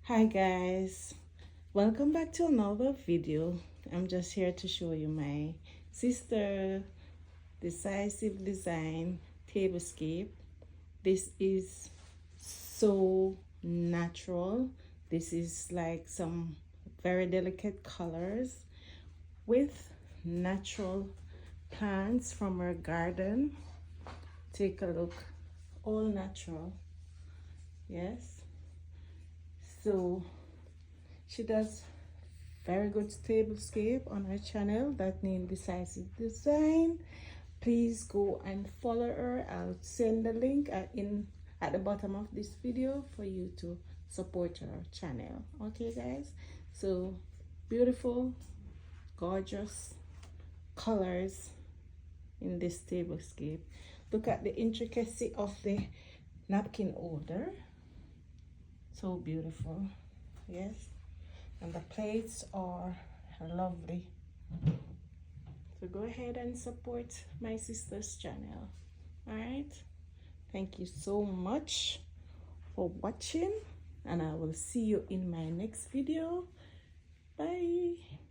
Hi guys, welcome back to another video. I'm just here to show you my sister Decisive Design tablescape. This is so natural. This is like some very delicate colors with natural plants from her garden. Take a look, all natural. Yes, so she does very good tablescape on her channel that named Decisive Design. Please go and follow her. I'll send the link at the bottom of this video for you to support her channel. Okay guys, so beautiful, gorgeous colors in this tablescape. Look at the intricacy of the napkin holder. So beautiful. Yes, and the plates are lovely. So go ahead and support my sister's channel. All right, thank you so much for watching, and I will see you in my next video. Bye.